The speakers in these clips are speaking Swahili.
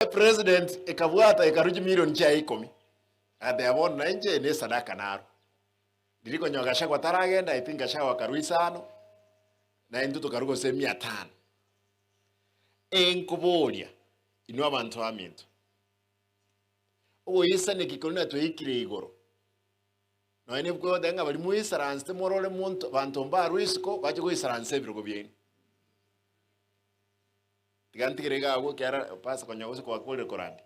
president ekabwata ekaruji milioni cha 10 ade abona nje ne sadaka naro diriko nyogasha kwa taragenda ipinga shawa karuisano na induto karugo se 500 enkubolia ino abantu aminto oyisa ne kikolina to ikire igoro no ene bwo denga bali mu isaranse morole muntu bantu mba ruisiko baje ko isaranse birugo bien tigantigirega ago kyara pasa konyago ko akole korandi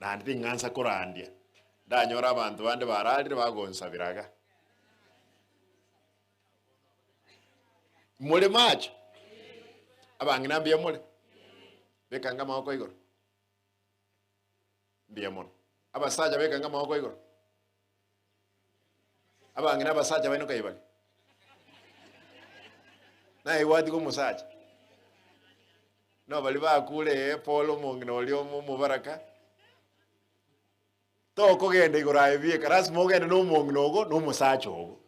na ndi ngansa korandia ndanyora abantu bande baralire bagonsabiraga mule macho abangina mbia mule bekanga mako igoro mbia mule abasaja bekanga mako igoro abangina abasaja bano kayibali na iwadi ko musaja no bali bakule polo mongino lyo mubaraka to ko gende igora ebie karas mogende no mongino go no musaja ogo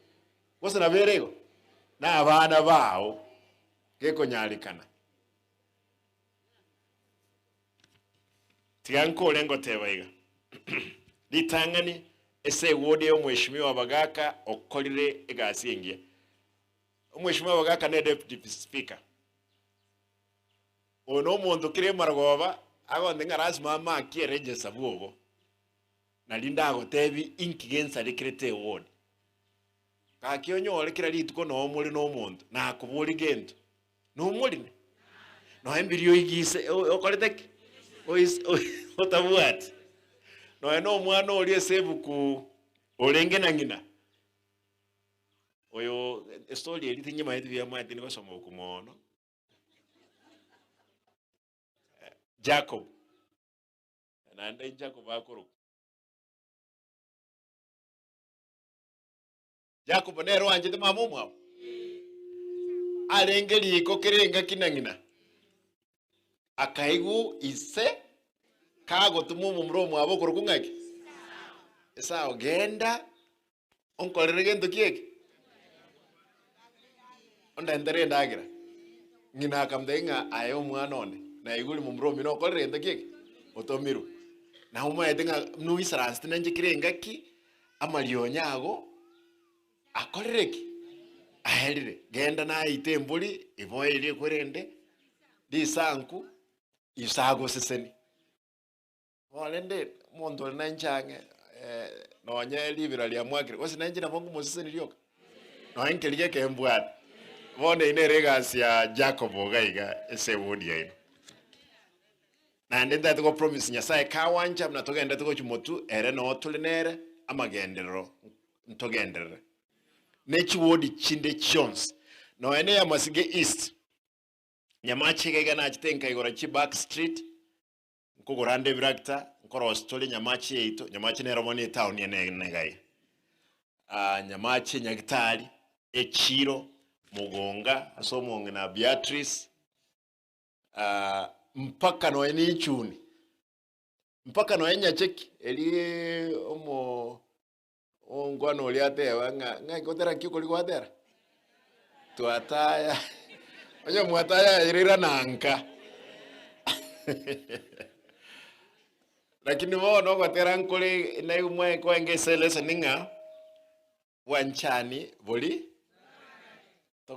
wose na berego na abana bao gekonyalikana tigankole ngotebaiga litangani ese wode yo mheshimiwa Bagaka okolire egasi engie mheshimiwa Bagaka ne deputy speaker ono muntu kire margoba agonde ngaras mama kiereje sabugo na linda gotebi inkigensa secretary ward ka kionyo lekira lituko no muri no muntu na kubuli gento no muri no embirio igise okolete otabuat no mwana oli sebuku olenge na ngina oyo story eli tinyima yetu ya mati ni basoma okumono Jacob na ndai Jacob akoro Jacob nero anje de mamumu alengeli ko kerenga kinangina akaigu ise kago tumumu mromo abokoro kungaki esa ogenda onkolere gento kieke onda endere ndagira ngina akamdenga ayo mwana one na iguli mumromi no kolere gento kieke otomiru na umwe edenga nuisarans tinanje kirenga ki amalionyago akorereki aherire genda na itembuli ivoyire kwerende disanku isago seseni olende mondo nanchange nonya libira lya mwakire wose nanje na bongo moseseni lyoka no enkelige kembwat bonde ine regasi ya Jacob ogaiga ese wodi yaino na ndenda tuko promise nyasaye kawanja mnatogenda tuko chimotu ere no tulinere amagendero ntogendere nechi wodi chinde chons no ene ya Masige East nyamachi kega na chitenka igora chi back street nkugorande birakta nkoro stole nyamachi eito nyamachi ne romoni town yene negai nyamachi nyagitari echiro mugonga asomonge na Beatrice mpaka no ene ichuni mpaka no enya cheki eli omo ongwano oliate nga ngotera kiko likwatera tuataya oye mwataya irira nanka lakini wono kwatera nkole na umwe kwenge selesa ninga wanchani boli